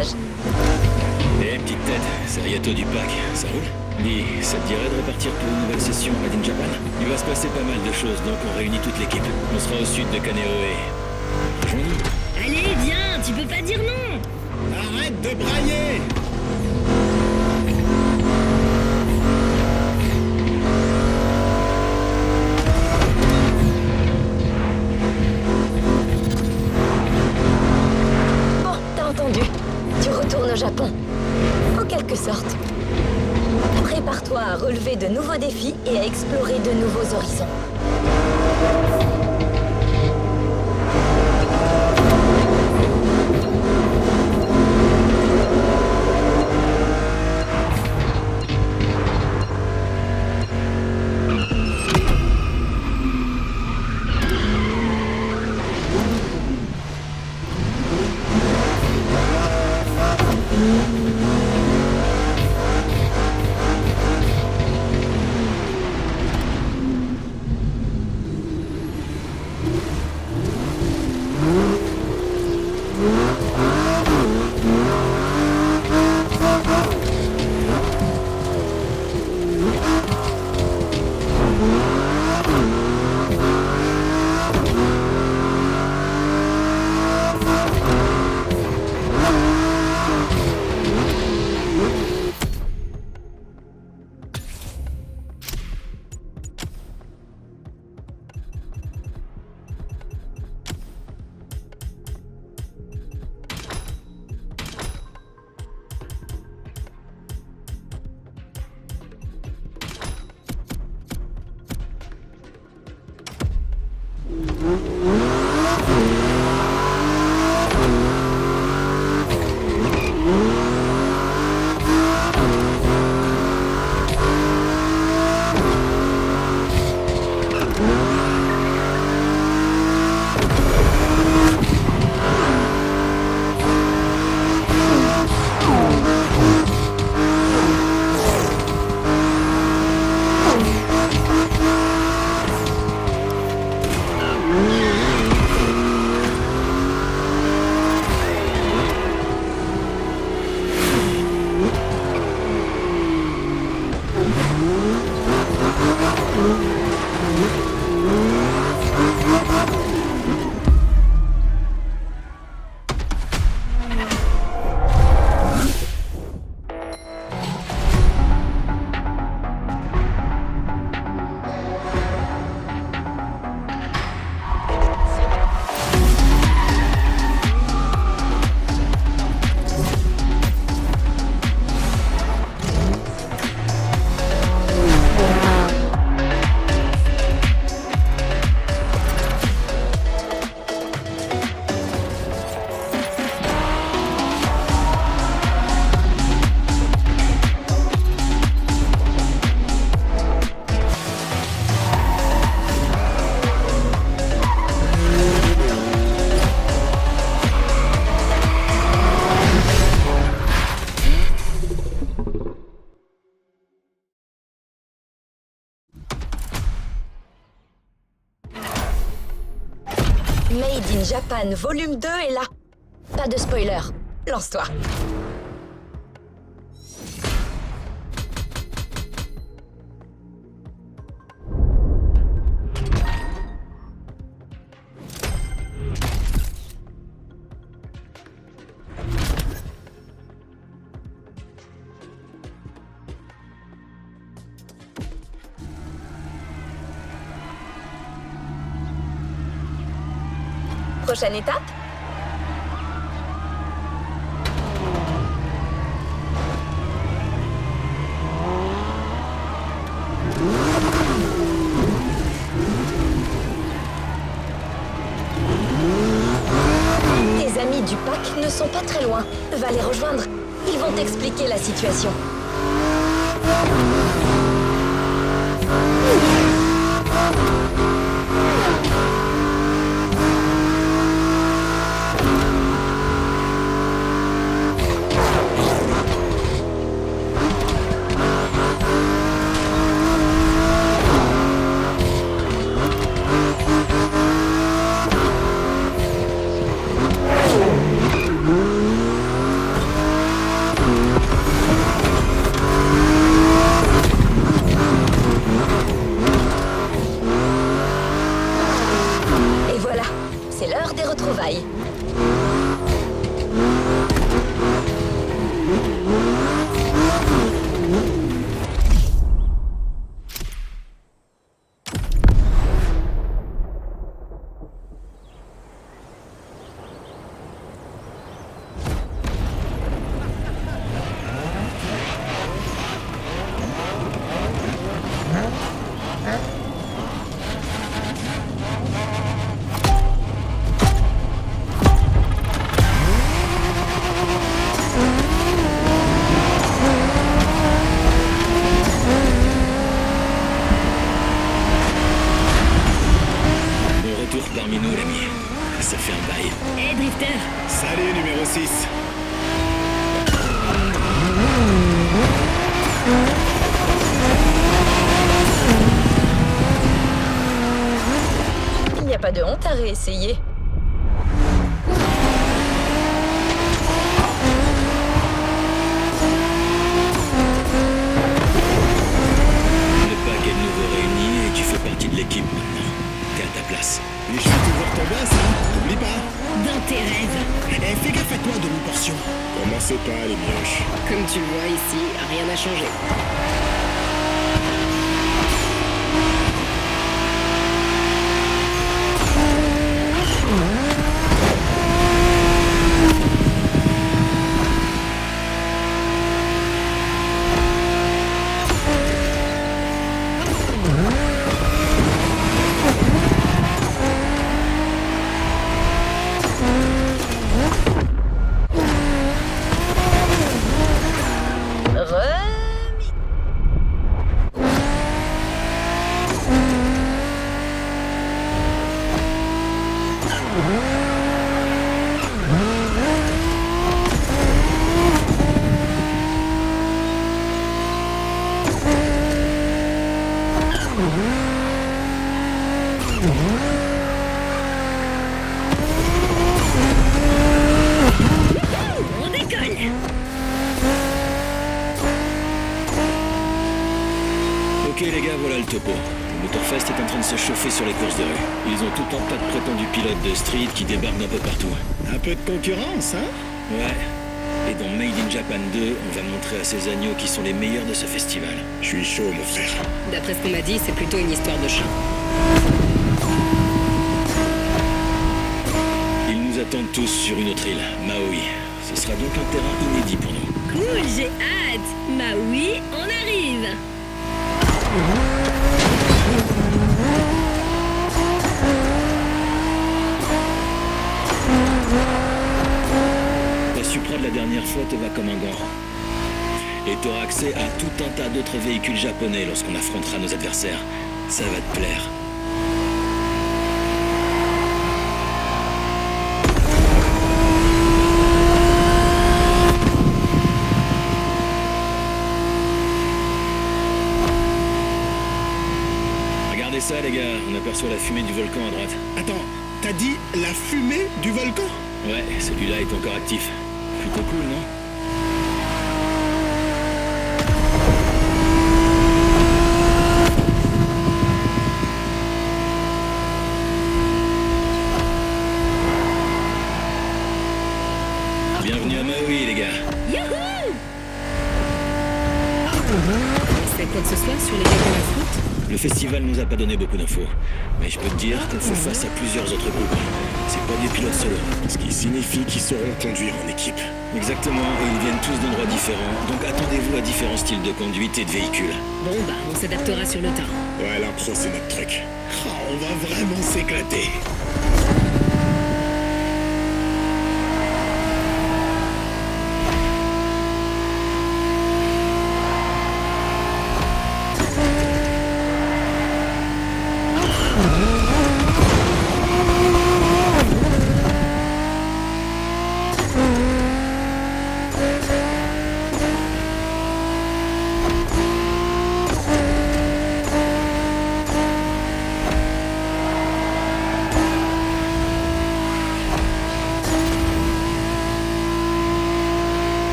voyage. Eh, petite tête, c'est Ayato du pack, ça roule? Dis, ça te dirait de repartir pour une nouvelle session Made in Japan? Il va se passer pas mal de choses, donc on réunit toute l'équipe. On sera au sud de Kaneohe. Rejoins-nous. Allez, viens, tu peux pas dire non. Arrête de brailler! Bon, t'as entendu. Tu retournes au Japon. En quelque sorte. Prépare-toi à relever de nouveaux défis et à explorer de nouveaux horizons. Made in Japan volume 2 est là. Pas de spoiler. Lance-toi. Prochaine étape? Tes amis du pack ne sont pas très loin. Va les rejoindre. Ils vont t'expliquer la situation. c'est l'heure des retrouvailles. Parmi nous, l'ami. Ça fait un bail. Hé, Drifter! Salut, numéro 6. Il n'y a pas de honte à réessayer. Le pack est de nouveau réuni et tu fais partie de l'équipe maintenant. T'es à ta place. Et je suis toujours ton boss, hein. N'oublie pas. Dans tes rêves! Eh, fais gaffe à toi, demi-portion. Commencez pas, les mioches. Comme tu le vois ici, rien n'a changé. Remis. On décolle! Ok les gars, voilà le topo. Le Motorfest est en train de se chauffer sur les courses de rue. Ils ont tout un tas de prétendus pilotes de street qui débarquent d'un peu partout. Un peu de concurrence, hein. Ouais. Et dans Made in Japan 2, on va montrer à ces agneaux qui sont les meilleurs de ce festival. Je suis chaud, mon frère. D'après ce qu'on m'a dit, c'est plutôt une histoire de chat. Ils nous attendent tous sur une autre île, Maui. Ce sera donc un terrain inédit pour nous. Cool, j'ai hâte! Bah oui, on arrive! La Supra de la dernière fois te va comme un gant. Et t'auras accès à tout un tas d'autres véhicules japonais lorsqu'on affrontera nos adversaires. Ça va te plaire. Regardez ça les gars, on aperçoit la fumée du volcan à droite. Attends, t'as dit la fumée du volcan? Ouais, celui-là est encore actif. Plutôt cool, non? Bienvenue à Maui, les gars. Youhou! C'est quoi que ce soit sur les gars qu'on affronte? Le festival nous a pas donné beaucoup d'infos, mais je peux te dire qu'on fait face à plusieurs autres groupes. C'est pas des pilotes solo. Ce qui signifie qu'ils sauront conduire en équipe. Exactement, et ils viennent tous d'endroits différents, donc attendez-vous à différents styles de conduite et de véhicules. Bon bah, on s'adaptera sur le tas. Ouais, l'impro, c'est notre truc. Ah, on va vraiment s'éclater.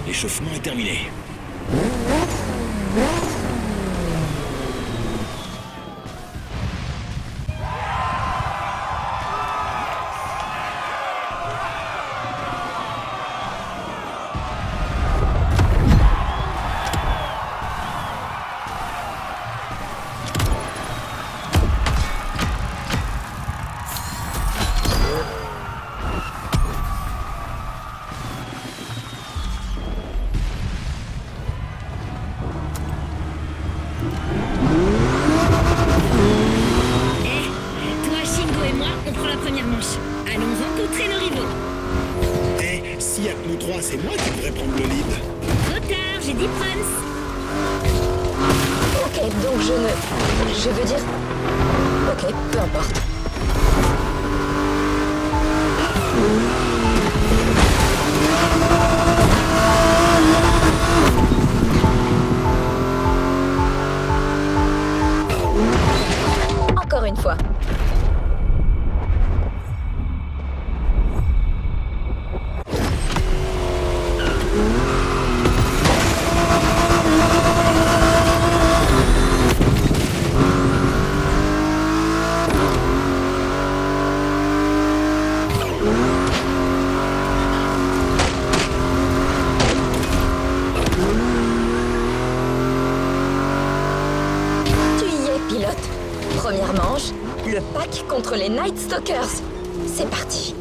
L'échauffement est terminé. Toi, Shingo et moi, on prend la première manche. Allons rencontrer nos rivaux. Eh, s'il y a que nous trois, c'est moi qui devrais prendre le lead. Trop tard, j'ai dit Prince. Ok, donc je ne... Je veux dire... Ok, peu importe. Encore une fois. Tu y es, pilote. Première manche, le pack contre les Night Stalkers. C'est parti.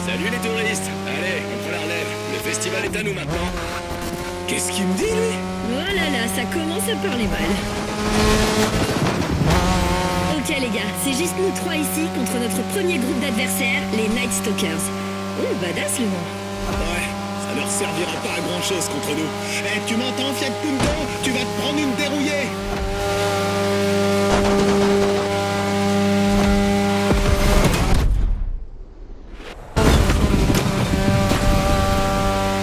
Salut les touristes. Allez, on prend la relève. Le festival est à nous maintenant. Qu'est-ce qu'il me dit, lui? Oh là là, ça commence à parler mal. Ok les gars, c'est juste nous trois ici contre notre premier groupe d'adversaires, les Night Stalkers. Oh, badass le nom. Ouais, ça leur servira pas à grand-chose contre nous. Eh, tu m'entends, Fiat Punto? Tu vas te prendre une dérouillée!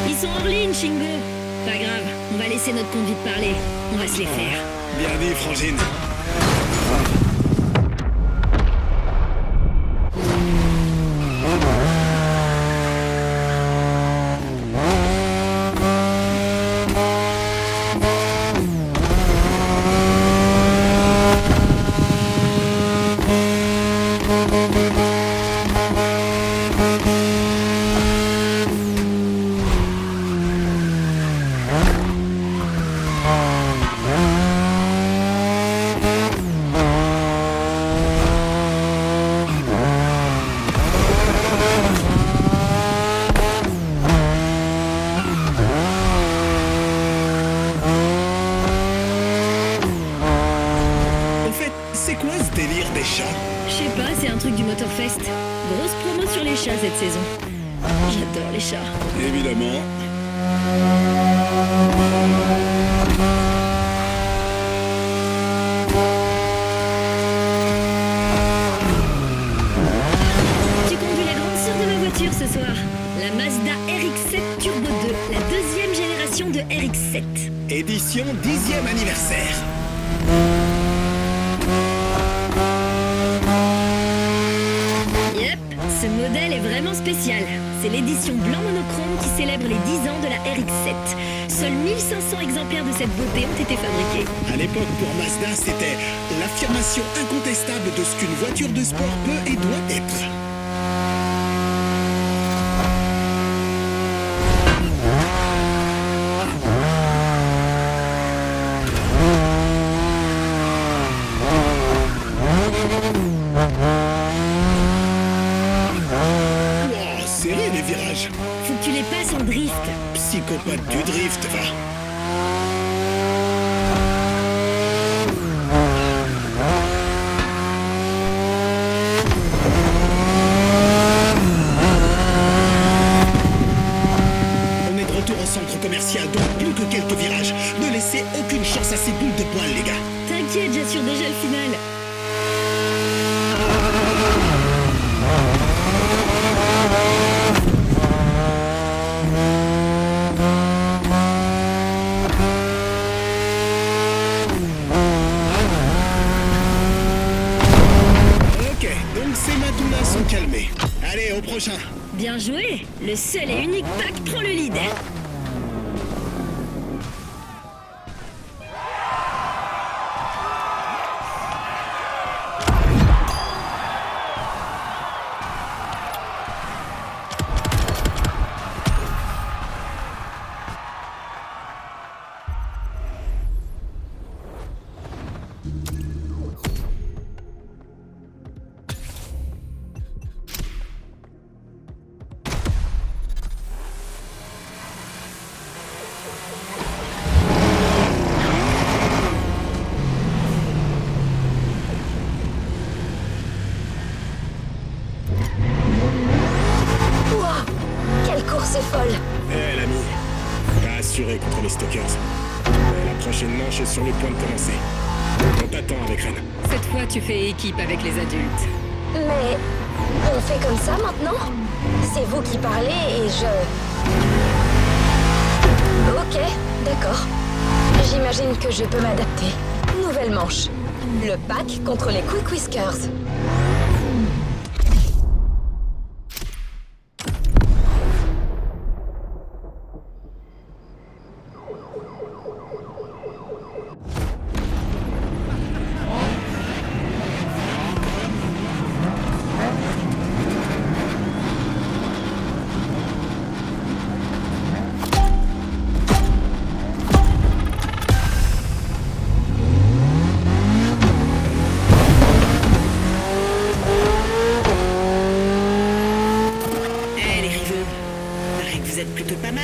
Ils sont hors ligne, Shingo. Pas grave, on va laisser notre conduite parler. On va se les faire. Bien dit, Frangine. Au fait, c'est quoi ce délire des chats? Je sais pas, c'est un truc du Motorfest. Grosse promo sur les chats cette saison. J'adore les chats. Évidemment. Tu conduis la grande sœur de ma voiture ce soir. La Mazda RX-7 Turbo 2, la deuxième génération de RX-7. Édition 10e anniversaire. Yep, ce modèle est vraiment spécial. C'est l'édition blanc monochrome qui célèbre les 10 ans de la RX-7. Seuls 1500 exemplaires de cette beauté ont été fabriqués. À l'époque, pour Mazda, c'était l'affirmation incontestable de ce qu'une voiture de sport peut et doit être. Wow, serré les virages. Faut que tu les passes en drift. Psychopathe du drift, va. On est retour au centre commercial, donc plus que quelques virages. Ne laissez aucune chance à ces boules de poil, les gars. T'inquiète, j'assure déjà le final. Ok, donc ces matous-là sont calmés. Allez, au prochain. Bien joué. Le seul et unique pack prend le lead. Ouah, quelle course folle! Eh l'ami, t'as assuré contre les Stalkers. La prochaine manche est sur le point de commencer. On t'attend avec Ren. Cette fois, tu fais équipe avec les adultes. Mais on fait comme ça maintenant? C'est vous qui parlez et je... Ok, d'accord. J'imagine que je peux m'adapter. Nouvelle manche. Le pack contre les Quick Whiskers. Eh les rivaux, paraît que vous êtes plutôt pas mal.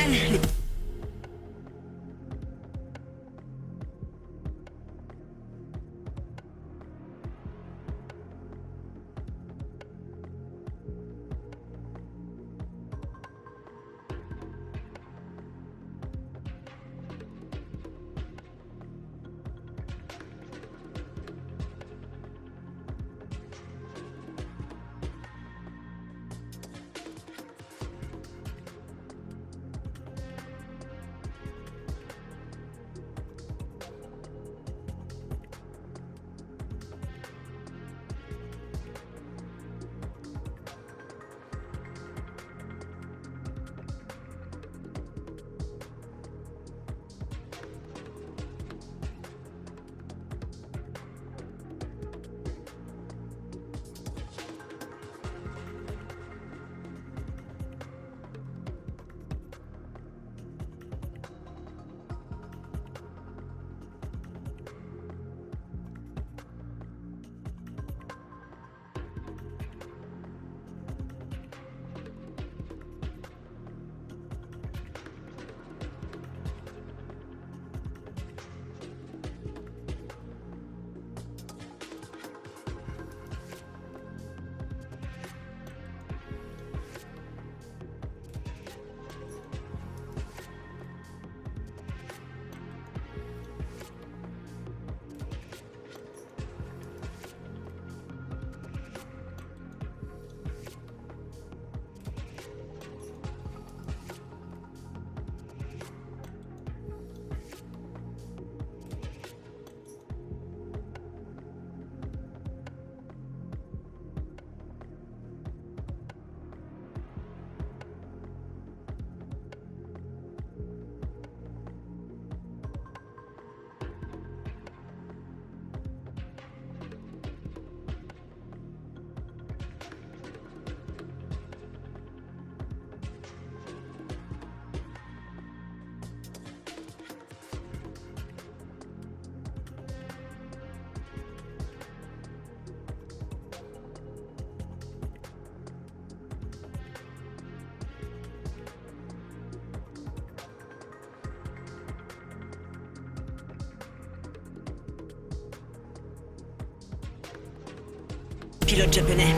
Pilote japonais,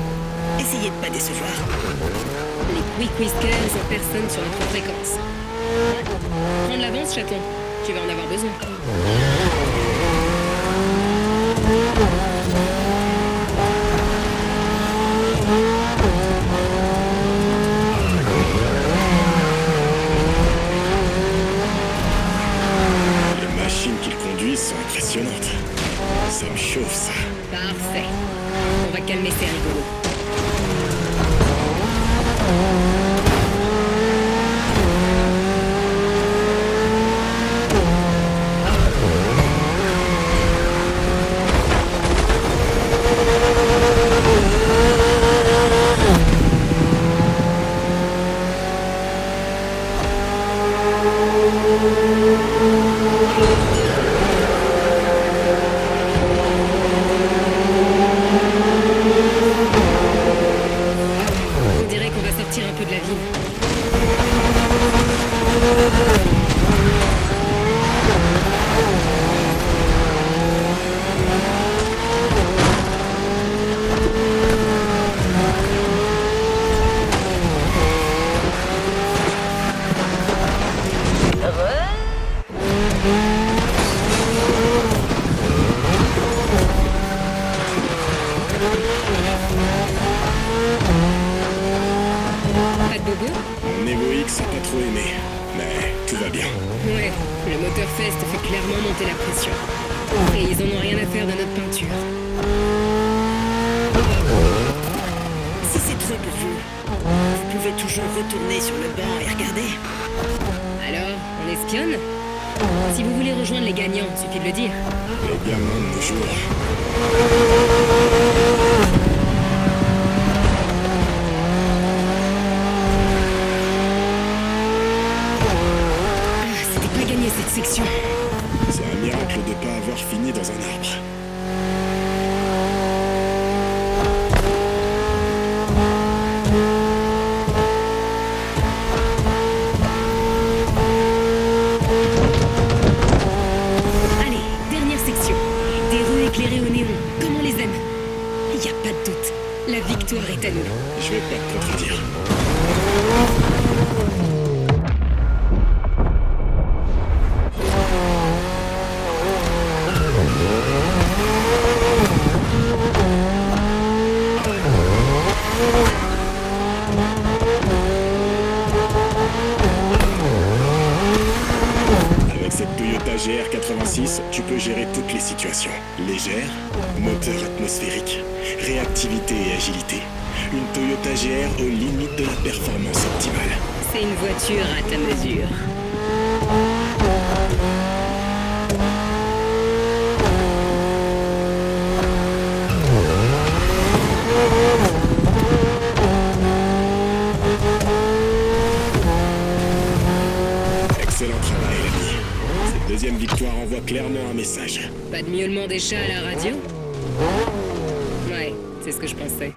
essayez de pas décevoir. Les Quick Whiskers en personne sur notre fréquence. chance, chaton. Tu vas en avoir besoin. Les machines qu'ils conduisent sont impressionnantes. Ça me chauffe, ça. Parfait. On va calmer ces rigolos. On dirait qu'on va sortir un peu de la ville. Pas de bobo? Mon Evo X a pas trop aimé, mais tout va bien. Ouais, le moteur Fest fait clairement monter la pression. Et ils en ont rien à faire de notre peinture. Si c'est trop pour vous, vous pouvez toujours retourner sur le banc et regarder. Alors, on espionne? Si vous voulez rejoindre les gagnants, suffit de le dire. Les gamins de nos jours. C'était pas gagné cette section. C'est un miracle de pas avoir fini dans un arbre. Allez, dernière section. Des rues éclairées au néon, comme on les aime. Y a pas de doute, la victoire est à nous. Je vais pas te contredire. Avec cette Toyota GR86, tu peux gérer toutes les situations. Légère, moteur atmosphérique, réactivité et agilité. Une Toyota GR aux limites de la performance optimale. C'est une voiture à ta mesure. Excellent travail, l'ami. Cette deuxième victoire envoie clairement un message. Pas de miaulement des chats à la radio? Ouais, c'est ce que je pensais.